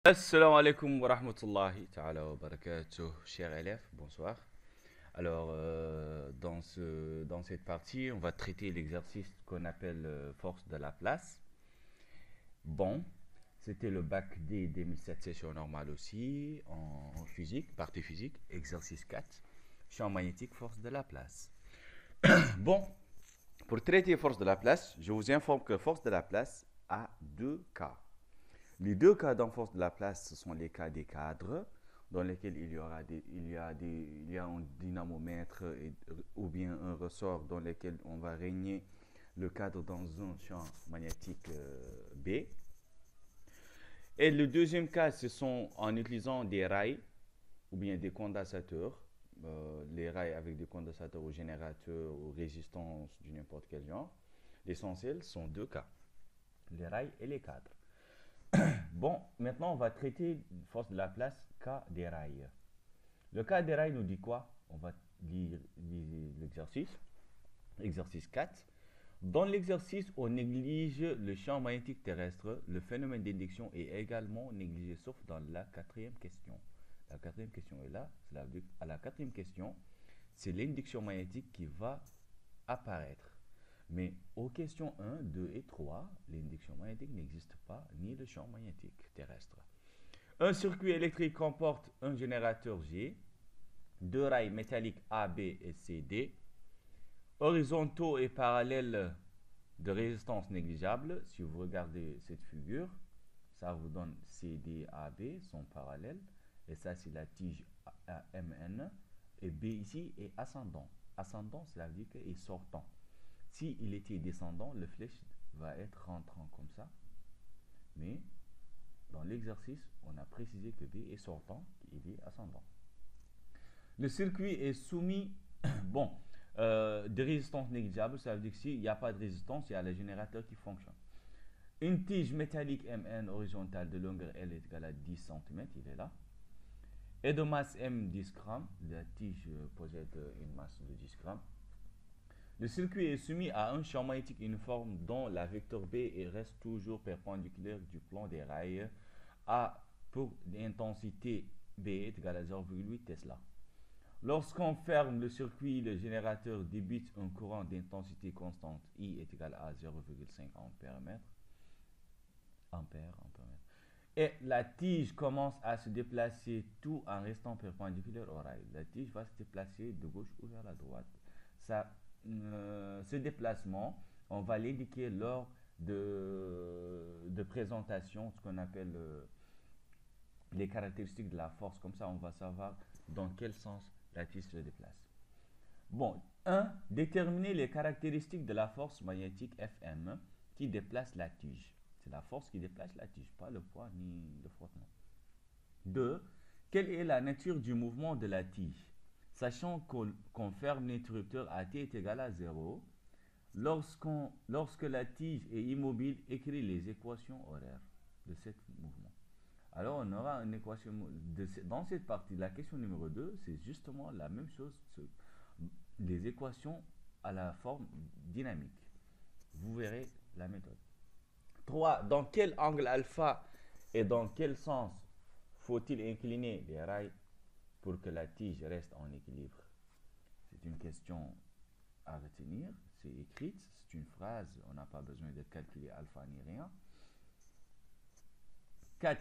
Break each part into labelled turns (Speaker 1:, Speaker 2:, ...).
Speaker 1: Assalamu alaikum wa rahmatullahi ta'ala wa barakatuh, chers élèves, bonsoir. Alors, dans cette partie, on va traiter l'exercice qu'on appelle force de la place. Bon, c'était le bac D 2007 session normale aussi, en physique, partie physique, exercice 4, champ magnétique, force de la place. Bon, pour traiter force de la place, je vous informe que force de la place a deux cas. Les deux cas d'enforce de la place, ce sont les cas des cadres, dans lesquels il y a un dynamomètre ou bien un ressort dans lequel on va régner le cadre dans un champ magnétique B. Et le deuxième cas, ce sont en utilisant des rails ou bien des condensateurs, les rails avec des condensateurs ou générateurs ou résistances du n'importe quel genre. L'essentiel sont deux cas, les rails et les cadres. Bon, maintenant on va traiter force de la place cas des rails. Le cas des rails nous dit quoi? On va lire l'exercice. Exercice 4. Dans l'exercice, on néglige le champ magnétique terrestre. Le phénomène d'induction est également négligé, sauf dans la quatrième question. La quatrième question est là. À la quatrième question, c'est l'induction magnétique qui va apparaître. Mais aux questions 1, 2 et 3, l'induction magnétique n'existe pas, ni le champ magnétique terrestre. Un circuit électrique comporte un générateur G, deux rails métalliques A, B et C, D, horizontaux et parallèles de résistance négligeable. Si vous regardez cette figure, ça vous donne C, D, A, B sont parallèles. Et ça, c'est la tige MN. Et B ici est ascendant. Ascendant, cela veut dire qu'il est sortant. Si il était descendant, le flèche va être rentrant comme ça. Mais dans l'exercice, on a précisé que B est sortant, il est ascendant. Le circuit est soumis, bon, de résistance négligeable, ça veut dire que s'il n'y a pas de résistance, il y a le générateur qui fonctionne. Une tige métallique MN horizontale de longueur L est égale à 10 cm, il est là. Et de masse M 10 grammes, la tige possède une masse de 10 grammes. Le circuit est soumis à un champ magnétique uniforme dont la vecteur B reste toujours perpendiculaire du plan des rails A pour l'intensité B est égale à 0,8 Tesla. Lorsqu'on ferme le circuit, le générateur débite un courant d'intensité constante I est égal à 0,5 ampère. Et la tige commence à se déplacer tout en restant perpendiculaire au rail. La tige va se déplacer de gauche ou vers la droite. Ça, ce déplacement, on va l'indiquer lors de présentation, ce qu'on appelle les caractéristiques de la force. Comme ça, on va savoir dans quel sens la tige se déplace. Bon, 1. Déterminer les caractéristiques de la force magnétique Fm qui déplace la tige. C'est la force qui déplace la tige, pas le poids ni le frottement. 2. Quelle est la nature du mouvement de la tige? Sachant qu'on ferme l'interrupteur à t est égal à 0, lorsque la tige est immobile, écrit les équations horaires de ce mouvement. Alors on aura une équation dans cette partie. La question numéro 2, c'est justement la même chose, les équations à la forme dynamique. Vous verrez la méthode. 3. Dans quel angle alpha et dans quel sens faut-il incliner les rails pour que la tige reste en équilibre? C'est une question à retenir. C'est écrite, c'est une phrase, on n'a pas besoin de calculer alpha ni rien. 4.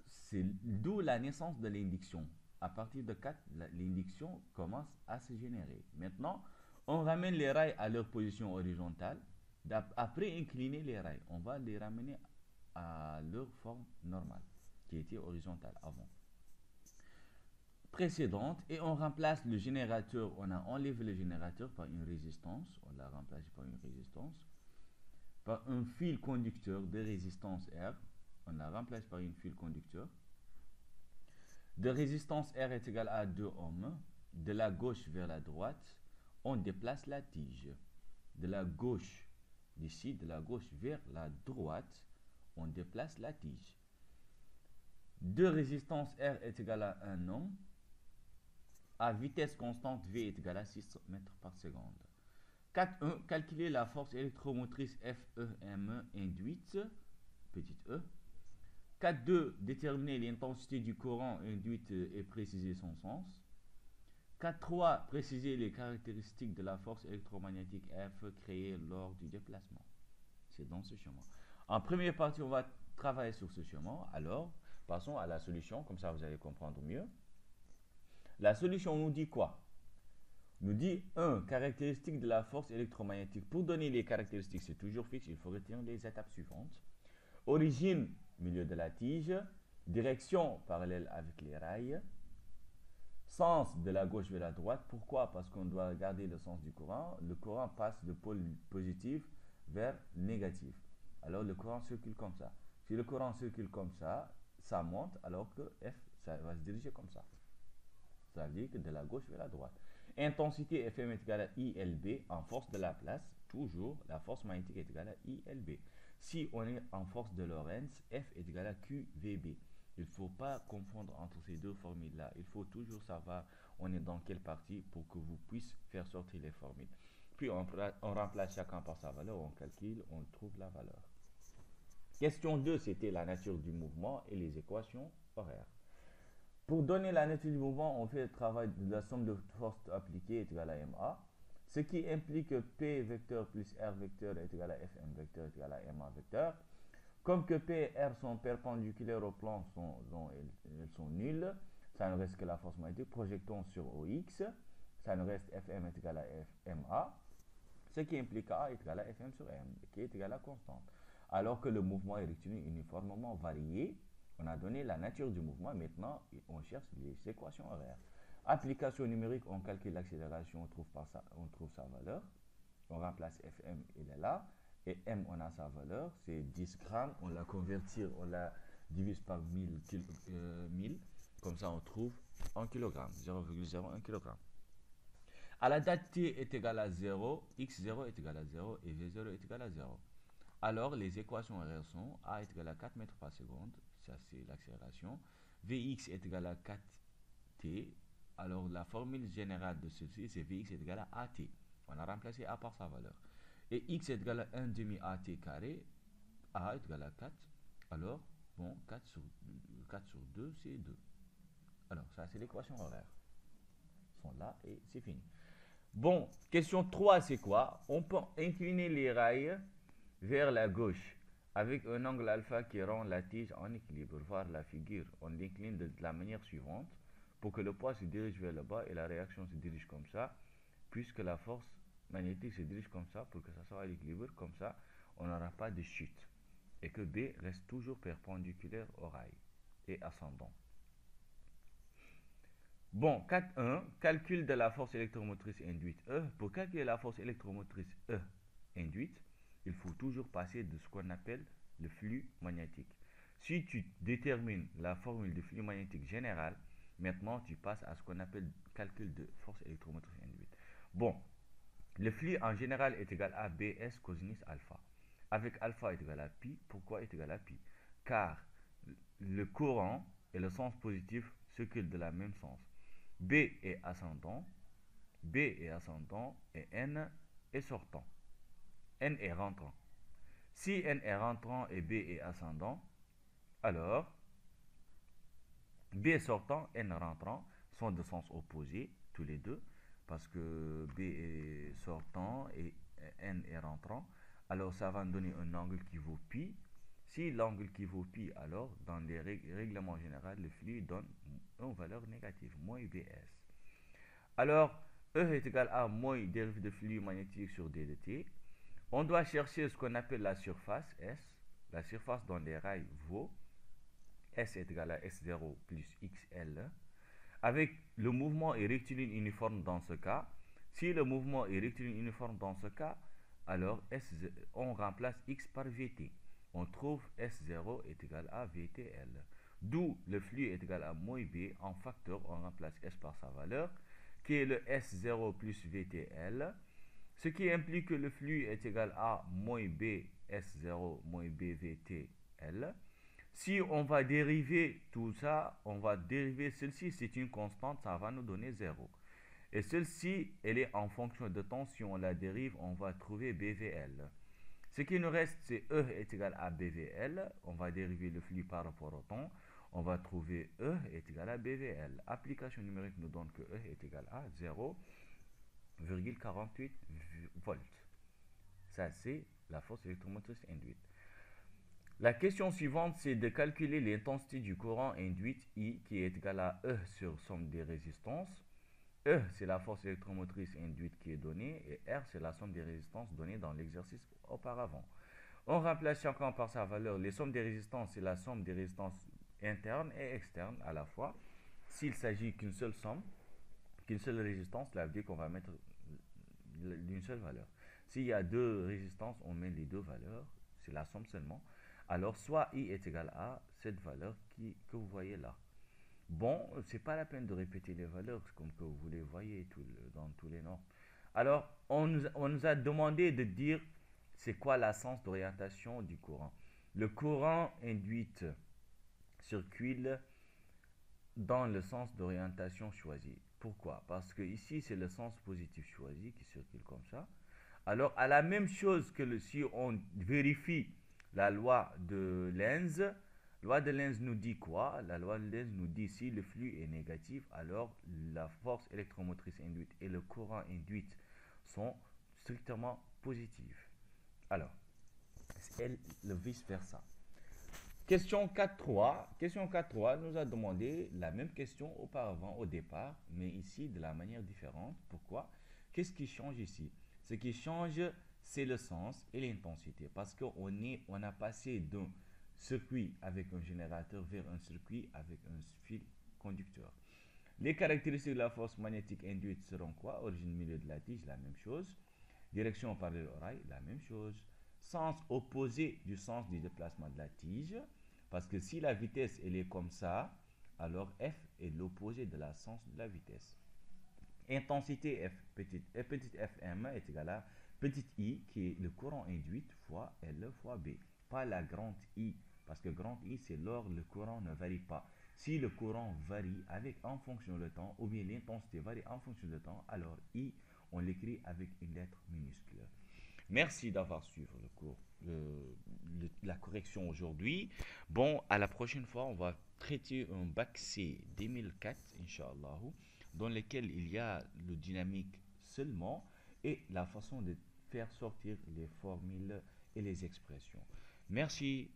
Speaker 1: C'est d'où la naissance de l'induction. À partir de 4, l'induction commence à se générer. Maintenant, on ramène les rails à leur position horizontale. Après incliner les rails, on va les ramener à leur forme normale, qui était horizontale avant. Précédente, et on remplace le générateur, on a enlevé le générateur par une résistance, on l'a remplacé par une résistance, par un fil conducteur de résistance R, on l'a remplacé par une fil conducteur, de résistance R est égal à 2 ohms, de la gauche vers la droite, on déplace la tige. De la gauche, d'ici, de la gauche vers la droite, on déplace la tige. De résistance R est égal à 1 ohm, à vitesse constante V est égal à 6 mètres par seconde. 4.1. Calculer la force électromotrice FEM induite, petite e, 4.2, déterminer l'intensité du courant induite et préciser son sens. 4.3, préciser les caractéristiques de la force électromagnétique F créée lors du déplacement. C'est dans ce schéma. En première partie, on va travailler sur ce schéma. Alors, passons à la solution, comme ça vous allez comprendre mieux. La solution nous dit quoi? Nous dit 1. Caractéristiques de la force électromagnétique. Pour donner les caractéristiques, c'est toujours fixe, il faut retenir les étapes suivantes. Origine, milieu de la tige. Direction, parallèle avec les rails. Sens de la gauche vers la droite. Pourquoi? Parce qu'on doit regarder le sens du courant. Le courant passe de pôle positif vers négatif. Alors le courant circule comme ça. Si le courant circule comme ça, ça monte, alors que F, ça va se diriger comme ça. Ça veut dire que de la gauche vers la droite. Intensité Fm est égale à ILB en force de la place. Toujours, la force magnétique est égale à ILB. Si on est en force de Lorentz, F est égal à QVB. Il ne faut pas confondre entre ces deux formules-là. Il faut toujours savoir on est dans quelle partie pour que vous puissiez faire sortir les formules. Puis on remplace chacun par sa valeur, on calcule, on trouve la valeur. Question 2, c'était la nature du mouvement et les équations horaires. Pour donner la nature du mouvement, on fait le travail de la somme de forces appliquées est égale à MA, ce qui implique que P vecteur plus R vecteur est égal à Fm vecteur est égal à MA vecteur. Comme que P et R sont perpendiculaires au plan, elles sont nulles, ça ne reste que la force magnétique. Projetons sur OX, ça ne reste Fm est égal à FMA, ce qui implique A est égal à Fm sur M, qui est égal à constante. Alors que le mouvement est rectiligne uniformément varié, on a donné la nature du mouvement, maintenant on cherche les équations horaires. Application numérique, on calcule l'accélération, on trouve sa valeur, on remplace Fm, il est là, et M, on a sa valeur, c'est 10 grammes, on la convertit, on la divise par 1000, comme ça on trouve 1 kg, 0,01 kg. À la date t est égale à 0, x0 est égal à 0 et v0 est égal à 0. Alors les équations horaires sont A est égal à 4 mètres par seconde, ça c'est l'accélération, Vx est égal à 4t, alors la formule générale de ceci c'est Vx est égal à AT, on a remplacé A par sa valeur. Et x est égal à 1 demi AT carré, A est égal à 4, alors bon 4 sur 2 c'est 2. Alors ça c'est l'équation horaire. Ils sont là et c'est fini. Bon, question 3 c'est quoi? On peut incliner les rails vers la gauche avec un angle alpha qui rend la tige en équilibre. Voir la figure, on l'incline de la manière suivante pour que le poids se dirige vers le bas et la réaction se dirige comme ça, puisque la force magnétique se dirige comme ça pour que ça soit à l'équilibre, comme ça on n'aura pas de chute et que B reste toujours perpendiculaire au rail et ascendant. Bon, 4.1, calcul de la force électromotrice induite E. Pour calculer la force électromotrice E induite, il faut toujours passer de ce qu'on appelle le flux magnétique. Si tu détermines la formule de flux magnétique général, maintenant tu passes à ce qu'on appelle calcul de force électromotrice induite. Bon, le flux en général est égal à BS cosinus alpha. Avec alpha est égal à pi. Pourquoi est égal à pi? Car le courant et le sens positif circulent de la même sens. B est ascendant et N est sortant. N est rentrant. Si N est rentrant et B est ascendant, alors B est sortant, N rentrant sont de sens opposé, tous les deux, parce que B est sortant et N est rentrant. Alors ça va nous donner un angle qui vaut pi. Si l'angle qui vaut pi, alors dans les règlements généraux, le flux donne une valeur négative, moins Bs. Alors, E est égal à moins dérivé de flux magnétique sur d de t. On doit chercher ce qu'on appelle la surface, S. La surface dans les rails vaut S est égal à S0 plus XL. Avec le mouvement est rectiligne uniforme dans ce cas. Si le mouvement est rectiligne uniforme dans ce cas, alors on remplace X par Vt. On trouve S0 est égal à VTL. D'où le flux est égal à moins B. En facteur, on remplace S par sa valeur, qui est le S0 plus VTL. Ce qui implique que le flux est égal à moins B S0 moins B VTL. Si on va dériver tout ça, on va dériver celle-ci, c'est une constante, ça va nous donner 0. Et celle-ci, elle est en fonction de temps, si on la dérive, on va trouver BVL. Ce qui nous reste, c'est E est égal à BVL. On va dériver le flux par rapport au temps. On va trouver E est égal à BVL. Application numérique nous donne que E est égal à 0,48 volts. Ça, c'est la force électromotrice induite. La question suivante, c'est de calculer l'intensité du courant induite I qui est égale à E sur somme des résistances. E, c'est la force électromotrice induite qui est donnée et R, c'est la somme des résistances données dans l'exercice auparavant. On remplace chacun par sa valeur. Les sommes des résistances, c'est la somme des résistances internes et externes à la fois. S'il s'agit qu'une seule somme, qu'une seule résistance, cela veut dire qu'on va mettre d'une seule valeur. S'il y a deux résistances, on met les deux valeurs, c'est la somme seulement. Alors, soit I est égal à cette valeur que vous voyez là. Bon, c'est pas la peine de répéter les valeurs comme que vous les voyez dans tous les normes. Alors, on nous a demandé de dire c'est quoi la sens d'orientation du courant. Le courant induit circule dans le sens d'orientation choisi. Pourquoi? Parce que ici, c'est le sens positif choisi qui circule comme ça. Alors, à la même chose que si on vérifie la loi de Lenz, la loi de Lenz nous dit quoi? La loi de Lenz nous dit si le flux est négatif, alors la force électromotrice induite et le courant induit sont strictement positifs. Alors, le vice-versa. Question 4.3. Question 4.3 nous a demandé la même question auparavant au départ, mais ici de la manière différente. Pourquoi? Qu'est-ce qui change ici? Ce qui change, c'est le sens et l'intensité. Parce qu'on a passé d'un circuit avec un générateur vers un circuit avec un fil conducteur. Les caractéristiques de la force magnétique induite seront quoi? Origine, milieu de la tige, la même chose. Direction parallèle au rail, la même chose. Sens opposé du sens du déplacement de la tige. Parce que si la vitesse elle est comme ça, alors F est l'opposé de la sens de la vitesse. Intensité petit fm est égal à petit I qui est le courant induit fois L fois B. Pas la grande I, parce que grand I c'est lors le courant ne varie pas. Si le courant varie en fonction du temps, ou bien l'intensité varie en fonction du temps, alors I, on l'écrit avec une lettre minuscule. Merci d'avoir suivi le cours, la correction aujourd'hui. Bon, à la prochaine fois, on va traiter un bac C 2004, Inch'Allah, dans lequel il y a le dynamique seulement et la façon de faire sortir les formules et les expressions. Merci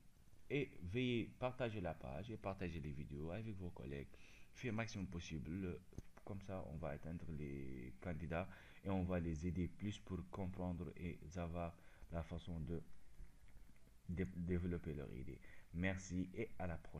Speaker 1: et veuillez partager la page et partager les vidéos avec vos collègues. Faites le maximum possible. Comme ça, on va atteindre les candidats et on va les aider plus pour comprendre et savoir la façon de développer leur idée. Merci et à la prochaine.